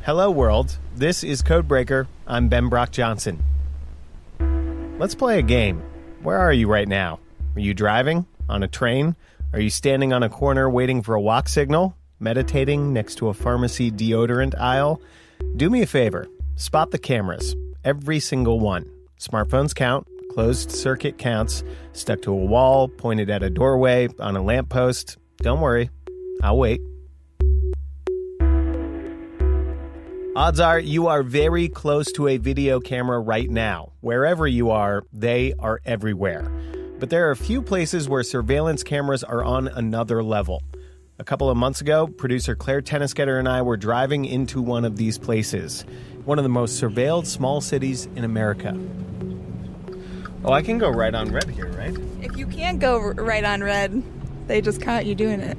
Hello, world. This is Codebreaker. I'm Ben Brock Johnson. Let's play a game. Where are you right now? Are you driving? On a train? Are you standing on a corner waiting for a walk signal? Meditating next to a pharmacy deodorant aisle? Do me a favor. Spot the cameras. Every single one. Smartphones count. Closed circuit counts. Stuck to a wall, pointed at a doorway, on a lamppost. Don't worry. I'll wait. Odds are you are very close to a video camera right now. Wherever you are, they are everywhere. But there are a few places where surveillance cameras are on another level. A couple of months ago, producer Claire Tennisgetter and I were driving into one of these places, one of the most surveilled small cities in America. Oh, I can go right on red here, right? If you can't go right on red, they just caught you doing it.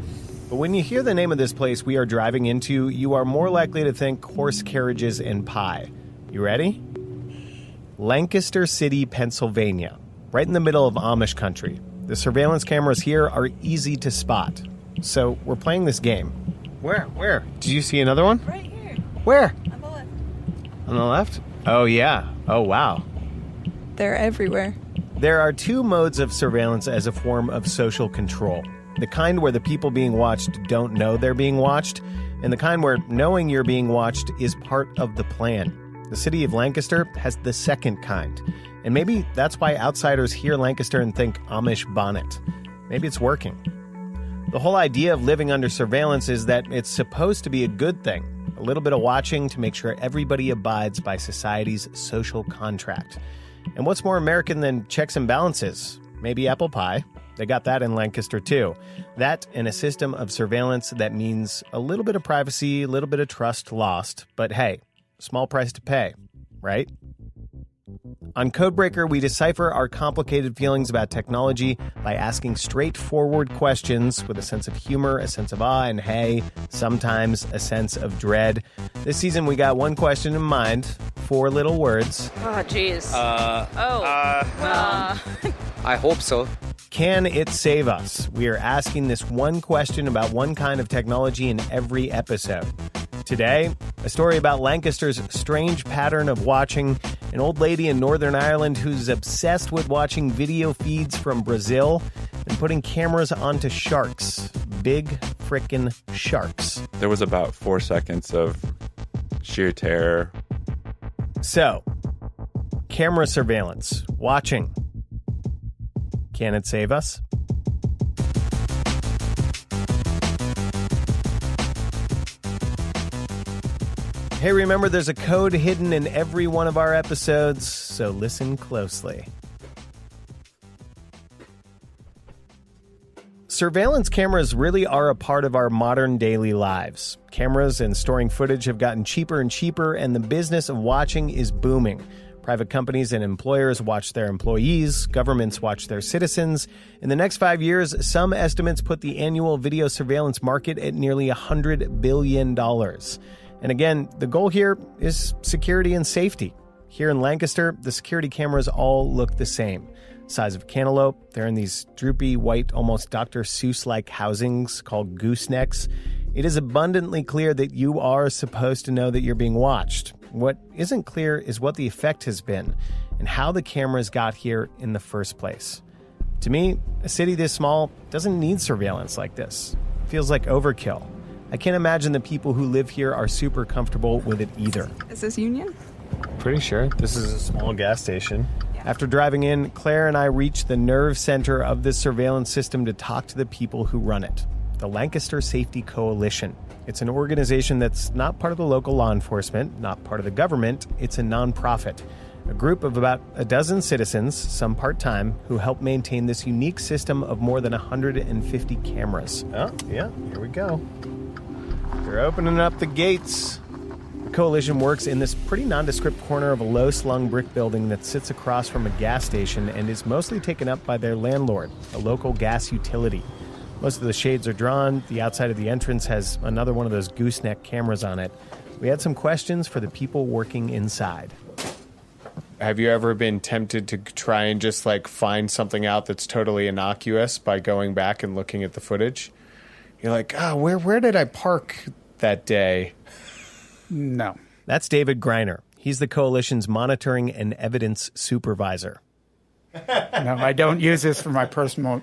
But when you hear the name of this place we are driving into, you are more likely to think horse carriages and pie. You ready? Lancaster City, Pennsylvania. Right in the middle of Amish country. The surveillance cameras here are easy to spot. So we're playing this game. Where? Did you see another one? Right here. Where? On the left. On the left? Oh, yeah. Oh, wow. They're everywhere. There are two modes of surveillance as a form of social control. The kind where the people being watched don't know they're being watched, and the kind where knowing you're being watched is part of the plan. The city of Lancaster has the second kind, and maybe that's why outsiders hear Lancaster and think Amish bonnet. Maybe it's working. The whole idea of living under surveillance is that it's supposed to be a good thing, a little bit of watching to make sure everybody abides by society's social contract. And what's more American than checks and balances? Maybe apple pie. They got that in Lancaster, too. That and a system of surveillance that means a little bit of privacy, a little bit of trust lost. But hey, small price to pay, right? On Codebreaker, we decipher our complicated feelings about technology by asking straightforward questions with a sense of humor, a sense of awe, and hey, sometimes a sense of dread. This season, we got one question in mind, 4 little words. Oh, jeez. I hope so. Can it save us? We are asking this one question about one kind of technology in every episode. Today, a story about Lancaster's strange pattern of watching, an old lady in Northern Ireland who's obsessed with watching video feeds from Brazil and putting cameras onto sharks. Big frickin' sharks. There was about 4 seconds of sheer terror. So, camera surveillance, watching. Can it save us? Hey, remember there's a code hidden in every one of our episodes, so listen closely. Surveillance cameras really are a part of our modern daily lives. Cameras and storing footage have gotten cheaper and cheaper, and the business of watching is booming. Private companies and employers watch their employees, governments watch their citizens. In the next 5 years, some estimates put the annual video surveillance market at nearly $100 billion. And again, the goal here is security and safety. Here in Lancaster, the security cameras all look the same. Size of cantaloupe, they're in these droopy, white, almost Dr. Seuss-like housings called goosenecks. It is abundantly clear that you are supposed to know that you're being watched. What isn't clear is what the effect has been and how the cameras got here in the first place. To me, a city this small doesn't need surveillance like this. It feels like overkill. I can't imagine the people who live here are super comfortable with it either. Is this Union? Pretty sure. This is a small gas station. Yeah. After driving in, Claire and I reached the nerve center of this surveillance system to talk to the people who run it. The Lancaster Safety Coalition. It's an organization that's not part of the local law enforcement, not part of the government. It's a nonprofit. A group of about a dozen citizens, some part-time, who help maintain this unique system of more than 150 cameras. Oh, yeah, here we go. They're opening up the gates. The coalition works in this pretty nondescript corner of a low-slung brick building that sits across from a gas station and is mostly taken up by their landlord, a local gas utility. Most of the shades are drawn. The outside of the entrance has another one of those gooseneck cameras on it. We had some questions for the people working inside. Have you ever been tempted to try and just find something out that's totally innocuous by going back and looking at the footage? You're like, where did I park that day? No. That's David Greiner. He's the coalition's monitoring and evidence supervisor. No, I don't use this for my personal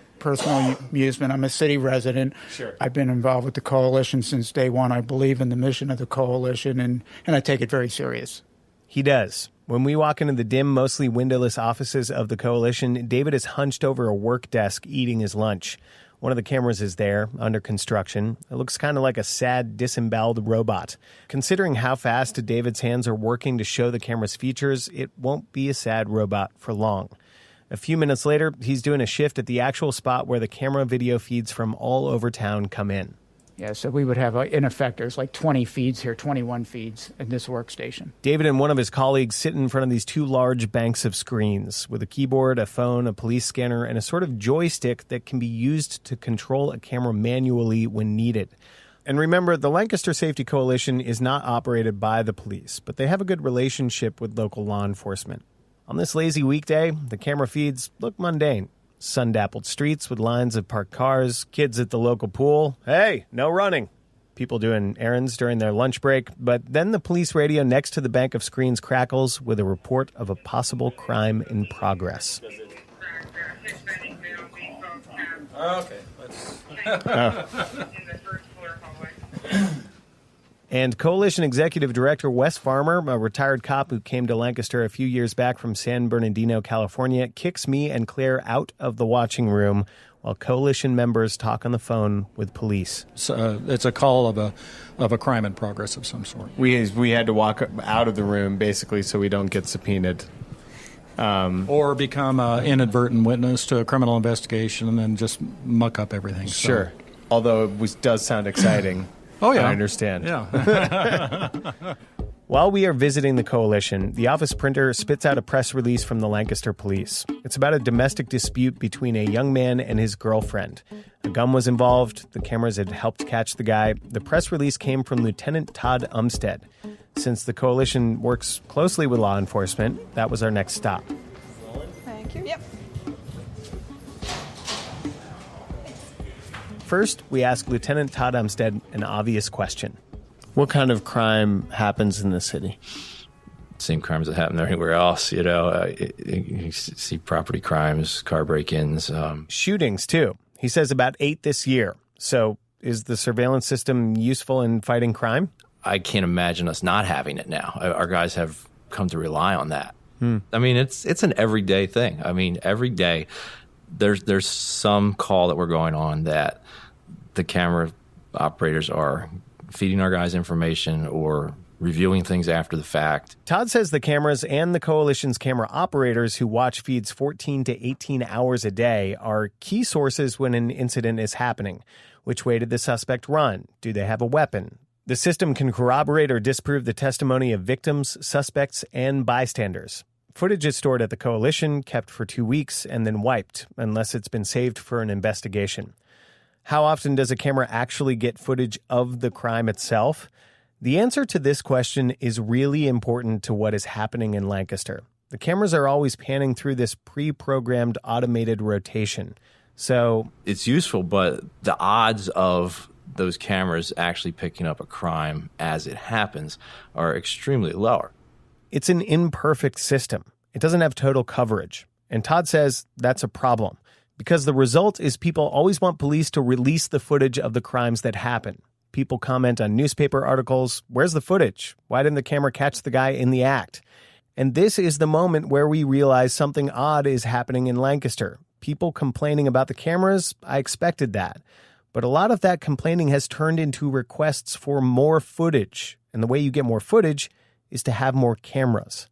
amusement. I'm a city resident. Sure. I've been involved with the coalition since day one. I believe in the mission of the coalition, and I take it very serious. He does. When we walk into the dim, mostly windowless offices of the coalition, David is hunched over a work desk eating his lunch. One of the cameras is there, under construction. It looks kind of like a sad, disemboweled robot. Considering how fast David's hands are working to show the camera's features, it won't be a sad robot for long. A few minutes later, he's doing a shift at the actual spot where the camera video feeds from all over town come in. Yeah, so we would have, in effect, there's like 20 feeds here, 21 feeds in this workstation. David and one of his colleagues sit in front of these two large banks of screens with a keyboard, a phone, a police scanner, and a sort of joystick that can be used to control a camera manually when needed. And remember, the Lancaster Safety Coalition is not operated by the police, but they have a good relationship with local law enforcement. On this lazy weekday, the camera feeds look mundane. Sun-dappled streets with lines of parked cars, kids at the local pool. Hey, no running. People doing errands during their lunch break. But then the police radio next to the bank of screens crackles with a report of a possible crime in progress. Okay. And Coalition Executive Director Wes Farmer, a retired cop who came to Lancaster a few years back from San Bernardino, California, kicks me and Claire out of the watching room while Coalition members talk on the phone with police. So, it's a call of a crime in progress of some sort. We had to walk out of the room, basically, so we don't get subpoenaed. Or become an inadvertent witness to a criminal investigation and then just muck up everything. Sure. Although it does sound exciting. Oh, yeah. I understand. Yeah. While we are visiting the coalition, the office printer spits out a press release from the Lancaster police. It's about a domestic dispute between a young man and his girlfriend. A gun was involved. The cameras had helped catch the guy. The press release came from Lieutenant Todd Umstead. Since the coalition works closely with law enforcement, that was our next stop. Thank you. Yep. First, we asked Lieutenant Todd Umstead an obvious question. What kind of crime happens in the city? Same crimes that happen everywhere else, you know. You see property crimes, car break-ins. Shootings, too. He says about 8 this year. So is the surveillance system useful in fighting crime? I can't imagine us not having it now. Our guys have come to rely on that. I mean, it's an everyday thing. I mean, every day there's some call that we're going on that the camera operators are feeding our guys information or reviewing things after the fact. Todd says the cameras and the coalition's camera operators who watch feeds 14 to 18 hours a day are key sources when an incident is happening. Which way did the suspect run? Do they have a weapon? The system can corroborate or disprove the testimony of victims, suspects, and bystanders. Footage is stored at the coalition, kept for 2 weeks, and then wiped, unless it's been saved for an investigation. How often does a camera actually get footage of the crime itself? The answer to this question is really important to what is happening in Lancaster. The cameras are always panning through this pre-programmed automated rotation. So it's useful, but the odds of those cameras actually picking up a crime as it happens are extremely lower. It's an imperfect system. It doesn't have total coverage. And Todd says that's a problem. Because the result is people always want police to release the footage of the crimes that happen. People comment on newspaper articles, where's the footage? Why didn't the camera catch the guy in the act? And this is the moment where we realize something odd is happening in Lancaster. People complaining about the cameras, I expected that. But a lot of that complaining has turned into requests for more footage. And the way you get more footage is to have more cameras.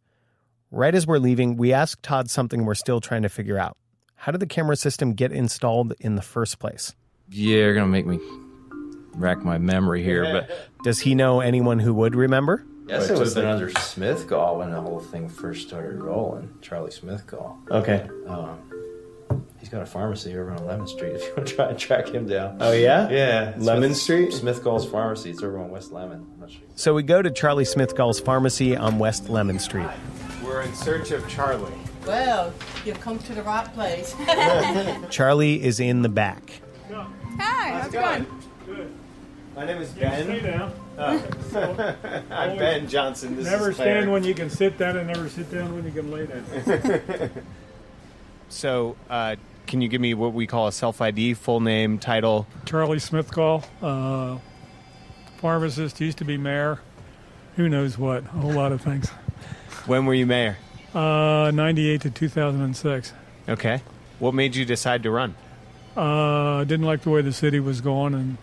Right as we're leaving, we asked Todd something we're still trying to figure out. How did the camera system get installed in the first place? Yeah, you're going to make me rack my memory here, but... Does he know anyone who would remember? Yes, it would have been under Smithgall when the whole thing first started rolling. Charlie Smithgall. Okay. He's got a pharmacy over on Lemon Street if you want to try and track him down. Oh, yeah? Yeah. Lemon Street? Smithgall's Pharmacy. It's over on West Lemon. I'm not sure. So we go to Charlie Smithgall's Pharmacy on West Lemon Street. We're in search of Charlie. Well, you've come to the right place. Charlie is in the back. Hi, how's it going? My name is Ben. Stay down. I'm Ben Johnson. This Never is Claire. stand when you can sit down and never sit down when you can lay down. So, can you give me what we call a self-ID, full name, title? Charlie Smithcall, pharmacist, used to be mayor. Who knows what? A whole lot of things. When were you mayor? 98 to 2006. Okay. What made you decide to run? Didn't like the way the city was going and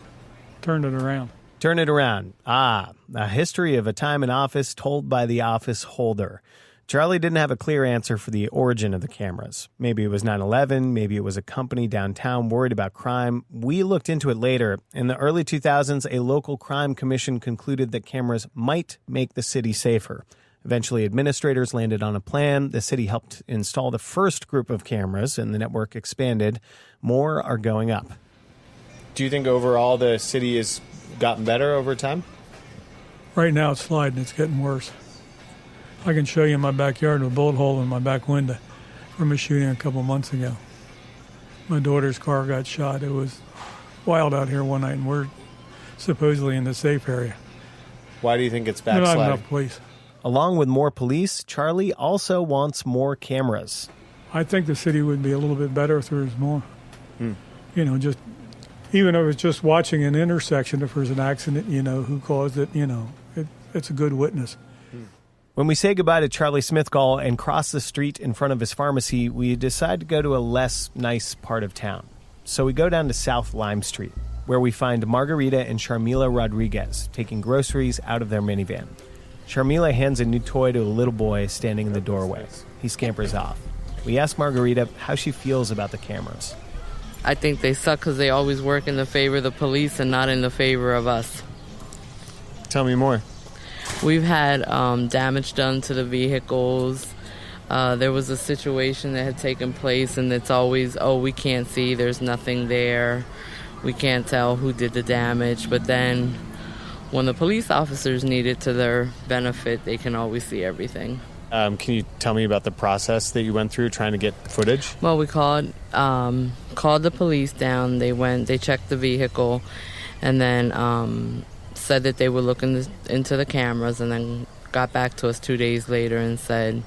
turned it around. Turn it around. A history of a time in office told by the office holder. Charlie didn't have a clear answer for the origin of the cameras. Maybe it was 9/11, maybe it was a company downtown worried about crime. We looked into it later. In the early 2000s, a local crime commission concluded that cameras might make the city safer. Eventually, administrators landed on a plan. The city helped install the first group of cameras, and the network expanded. More are going up. Do you think overall the city has gotten better over time? Right now it's sliding. It's getting worse. I can show you in my backyard a bullet hole in my back window from a shooting a couple months ago. My daughter's car got shot. It was wild out here one night, and we're supposedly in the safe area. Why do you think it's We don't backsliding? have enough police. Along with more police, Charlie also wants more cameras. I think the city would be a little bit better if there was more. You know, just even if it's just watching an intersection, if there's an accident, you know, who caused it, you know, it's a good witness. When we say goodbye to Charlie Smithcall and cross the street in front of his pharmacy, we decide to go to a less nice part of town. So we go down to South Lime Street, where we find Margarita and Sharmila Rodriguez taking groceries out of their minivan. Sharmila hands a new toy to a little boy standing in the doorway. He scampers off. We ask Margarita how she feels about the cameras. I think they suck because they always work in the favor of the police and not in the favor of us. Tell me more. We've had damage done to the vehicles. There was a situation that had taken place, and it's always, we can't see, there's nothing there. We can't tell who did the damage. But then when the police officers need it to their benefit, they can always see everything. Can you tell me about the process that you went through trying to get footage? Well, we called the police down. They checked the vehicle, and then said that they were looking into the cameras, and then got back to us 2 days later and said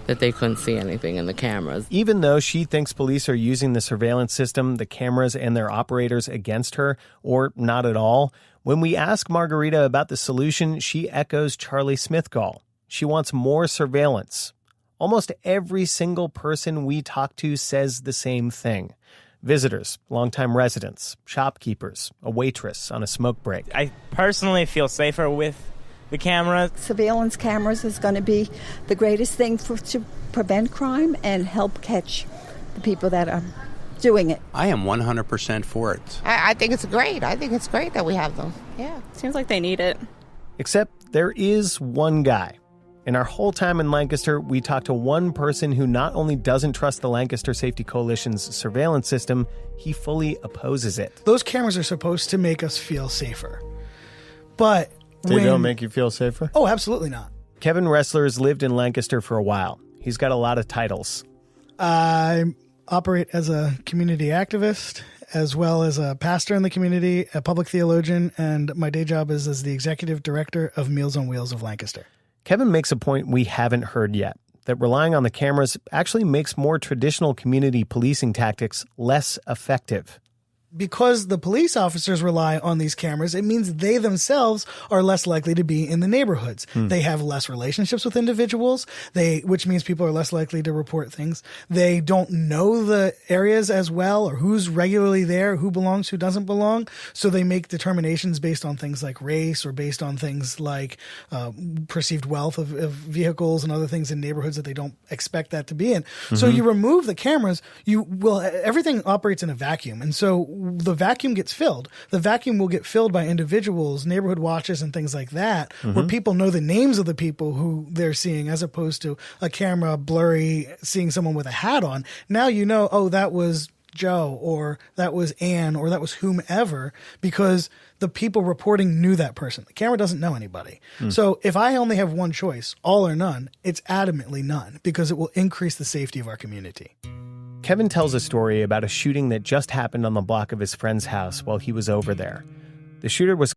that they couldn't see anything in the cameras. Even though she thinks police are using the surveillance system, the cameras, and their operators against her, or not at all, when we ask Margarita about the solution, she echoes Charlie Smithcall. She wants more surveillance. Almost every single person we talk to says the same thing. Visitors, longtime residents, shopkeepers, a waitress on a smoke break. I personally feel safer with the camera. Surveillance cameras is going to be the greatest thing to prevent crime and help catch the people that are doing it. I am 100% for it. I think it's great. I think it's great that we have them. Yeah. Seems like they need it. Except there is one guy. In our whole time in Lancaster, we talked to one person who not only doesn't trust the Lancaster Safety Coalition's surveillance system, he fully opposes it. Those cameras are supposed to make us feel safer. But They don't make you feel safer? Oh, absolutely not. Kevin Ressler's lived in Lancaster for a while. He's got a lot of titles. I operate as a community activist, as well as a pastor in the community, a public theologian, and my day job is as the executive director of Meals on Wheels of Lancaster. Kevin makes a point we haven't heard yet, that relying on the cameras actually makes more traditional community policing tactics less effective. Because the police officers rely on these cameras, it means they themselves are less likely to be in the neighborhoods. They have less relationships with individuals, which means people are less likely to report things. They don't know the areas as well, or who's regularly there, who belongs, who doesn't belong. So they make determinations based on things like race, or based on things like perceived wealth of vehicles and other things in neighborhoods that they don't expect that to be in. So you remove the cameras, everything operates in a vacuum. And so the vacuum gets filled. The vacuum will get filled by individuals, neighborhood watches, and things like that, where people know the names of the people who they're seeing, as opposed to a camera blurry seeing someone with a hat on. Now you know, oh, that was Joe, or that was Ann, or that was whomever, because the people reporting knew that person. The camera doesn't know anybody. So if I only have one choice, all or none, it's adamantly none, because it will increase the safety of our community. Kevin tells a story about a shooting that just happened on the block of his friend's house while he was over there. The shooter was